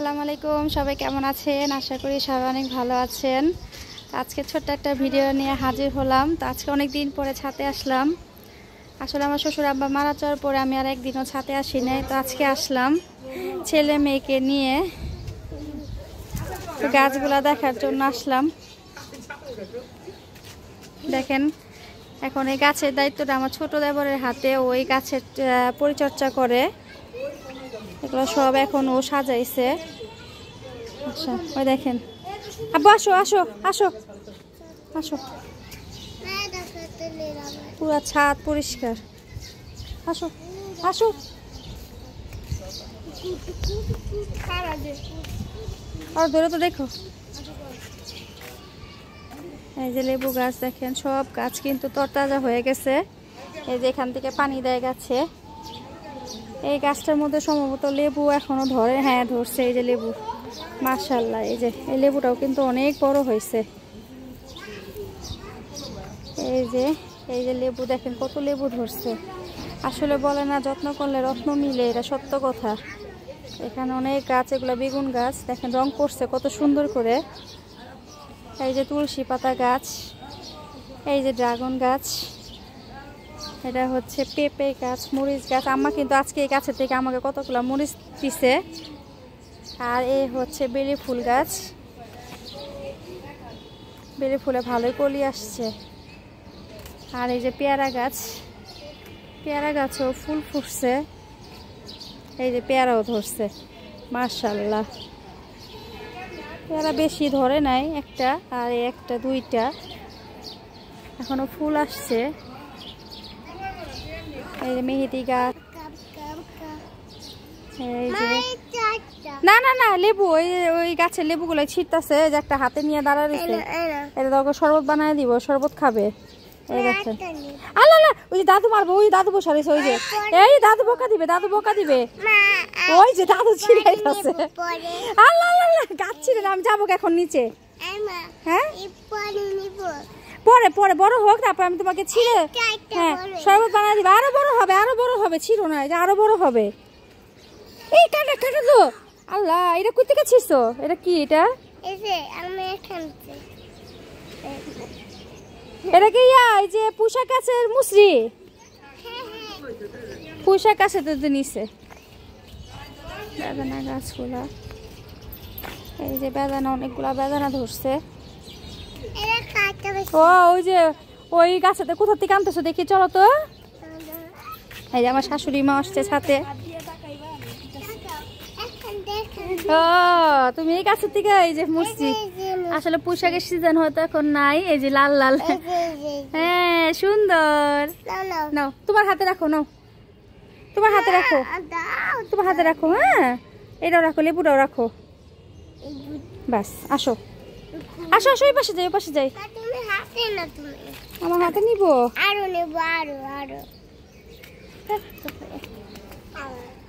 আসসালামু আলাইকুম, সবাই কেমন আছেন? আশা করি সবাই অনেক ভালো আছেন। আজকে ছোট্ট একটা ভিডিও নিয়ে হাজির হলাম। তো আজকে অনেক দিন পরে ছাদে আসলাম। আসলে আমার শ্বশুর আব্বা মারা যাওয়ার পরে আমি আর একদিনও ছাদে আসি নাই। তো আজকে আসলাম ছেলে মেয়েকে নিয়ে, তো গাছগুলা দেখার জন্য আসলাম। দেখেন, এখন এই গাছের দায়িত্বটা আমার ছোট দেবরের হাতে। ওই গাছের পরিচর্যা করে, এগুলো সব এখন ও সাজাইছে। আচ্ছা, ওই দেখেন। আব্বু আসো আসো আসো আসো, পুরো ছাদ পরিষ্কার। আসো আসো, আর ধরে তো দেখো। এই যে লেবু গাছ দেখেন, সব গাছ কিন্তু তরতাজা হয়ে গেছে। এই যে এখান থেকে পানি দেয় গাছে। এই গাছটার মধ্যে সম্ভবত লেবু এখনো ধরে। হ্যাঁ ধরছে, এই যে লেবু, মাশাআল্লাহ। এই যে এই লেবুটাও কিন্তু অনেক বড় হয়েছে। এই যে লেবু দেখেন, কত লেবু ধরছে। আসলে বলে না, যত্ন করলে রত্ন মিলে, এটা সত্য কথা। এখানে অনেক গাছ, এগুলো বেগুন গাছ দেখেন, রং করছে কত সুন্দর করে। এই যে তুলসী পাতা গাছ, এই যে ড্রাগন গাছ, এটা হচ্ছে পেঁপে গাছ, মরিচ গাছ। আম্মা কিন্তু আজকে এই গাছের থেকে আমাকে কতগুলো মরিচ দিছে। আর এই হচ্ছে বেলি ফুল গাছ, বেলি ফুলে ভালোই কলি আসছে। আর এই যে পেয়ারা গাছ, পেয়ারা গাছেও ফুল ফুটছে। এই যে পেয়ারাও ধরছে, মাশাআল্লাহ। পেয়ারা বেশি ধরে নাই, একটা আর একটা দুইটা, এখনো ফুল আসছে। এই যে মেহেদি গাছ, এই যে না না না লেবু, ওই গাছের লেবুগুলো ছিটতেছে। যে একটা হাতে নিয়ে দাঁড়ায় রয়েছে, এটা তোকে শরবত বানায় দিব, শরবত খাবে। এই দেখেন, আল্লাহ আল্লাহ, ওই যে দাদু মারবো, ওই দাদু বসে রয়েছে। ওই যে এই দাদু বোকা দিবে, দাদু বোকা দিবে। ওই যে দাদু ছিড়াইতেছে, আল্লাহ আল্লাহ, গাছ ছিড়ে। আমি যাবো এখন নিচে। হ্যাঁ পরে পরে বড় হোক, তারপর আমি তোমাকে ছিঁড়ে হ্যাঁ শরবত বানায় দিবে। আরো বড় হবে, আরো বড় হবে, ছিঁড়ো না, যে আরো বড় হবে। এই কাটা কাটা তো, আল্লাহ, এটা কই থেকে ছিঁড়ছো? এটা কি? এটা এটা কি এই যে পুঁশা গাছের মুসরি? পুঁশা গাছে তো নিচে বেদানা গাছগুলা। এই যে বেদানা, অনেকগুলা বেদানা ধরছে। ও ওই যে ওই গাছেতে কোথা থেকে আনতেছো দেখি, চলো তো। এই যে আমার শাশুড়ি মা আসছে সাথে। ও তুমি এই গাছের থেকে এই যে মুসি। আসলে পোশাকের সিজন হয়তো এখন নাই। এই যে লাল লাল, হ্যাঁ সুন্দর। নাও তোমার হাতে রাখো, নাও তোমার হাতে রাখো, তোমার হাতে রাখো। হ্যাঁ এটাও রাখো, লেবুটাও রাখো। বাস আসো আসো আসো, ওই পাশে যাই, ওই পাশে যাই। আমার হাতে নিব, আরো নেব, আরো আরো।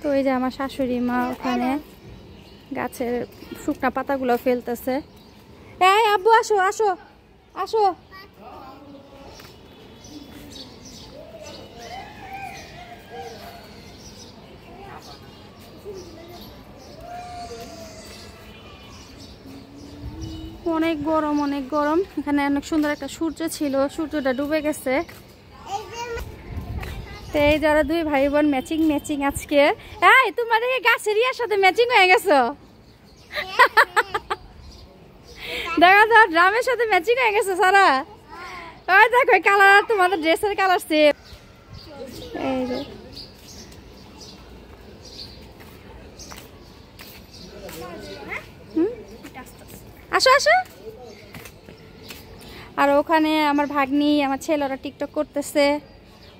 তো এই যে আমার শাশুড়ি মা ওখানে গাছের শুকনা পাতাগুলো ফেলতেছে। এই আব্বু আসো আসো আসো। অনেক গরম, অনেক গরম। এখানে অনেক সুন্দর একটা সূর্য ছিল, সূর্যটা ডুবে গেছে। তো এই যারা দুই ভাই বোন ম্যাচিং ম্যাচিং আজকে। এই তোমার গাছের ইয়ার সাথে ম্যাচিং হয়ে গেছো। দেখা যাও ড্রামের সাথে ম্যাচিং হয়ে গেছে সারা। ওই দেখো কালার, তোমাদের ড্রেসের কালার সেম। এই যে আসো আসো। আর ওখানে আমার ভাগ্নি, আমার ছেলেরা টিকটক করতেছে,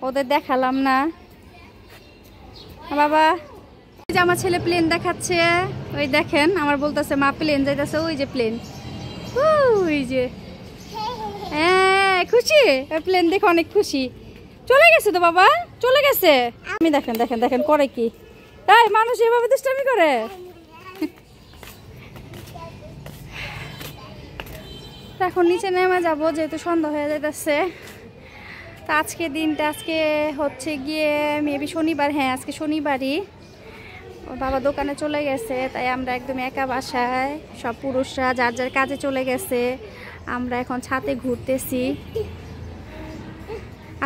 ওদের দেখালাম না। বাবা এই যে আমার ছেলে প্লেন দেখাচ্ছে, ওই দেখেন আমার বলতেছে মা প্লেন যাইতেছে। ওই যে প্লেন, ওই যে হ্যাঁ খুশি, ওই প্লেন দেখে অনেক খুশি। চলে গেছে তো বাবা, চলে গেছে। আমি দেখেন দেখেন দেখেন করে কি, তাই মানুষ এভাবে দুষ্টামি করে। এখন নিচে নেমে যাবো, যেহেতু সন্ধ্যা হয়ে যাইতেছে। তা আজকে দিনটা, আজকে হচ্ছে গিয়ে মেবি শনিবার। হ্যাঁ আজকে শনিবারই। ওর বাবা দোকানে চলে গেছে, তাই আমরা একদম একা বাসায়, সব পুরুষরা যার যার কাজে চলে গেছে। আমরা এখন ছাদে ঘুরতেছি।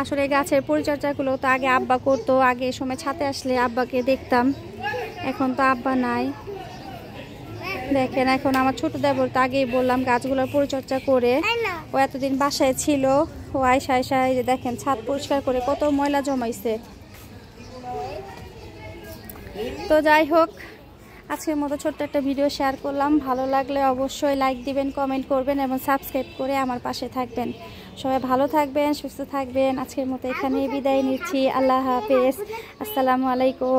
আসলে গাছের পরিচর্যাগুলো তো আগে আব্বা করতো, আগে এই সময় ছাদে আসলে আব্বাকে দেখতাম, এখন তো আব্বা নাই। দেখেন এখন আমার ছোট দেবর তো আগেই বললাম গাছগুলোর পরিচর্যা করে, ও এতদিন বাসায় ছিল, ও আয়সা আয়সা এই যে দেখেন ছাদ পরিষ্কার করে কত ময়লা জমাইছে। তো যাই হোক, আজকের মতো ছোট্ট একটা ভিডিও শেয়ার করলাম। ভালো লাগলে অবশ্যই লাইক দিবেন, কমেন্ট করবেন এবং সাবস্ক্রাইব করে আমার পাশে থাকবেন। সবাই ভালো থাকবেন, সুস্থ থাকবেন। আজকের মতো এখানেই বিদায় নিচ্ছি। আল্লাহ হাফেজ, আসসালামু আলাইকুম।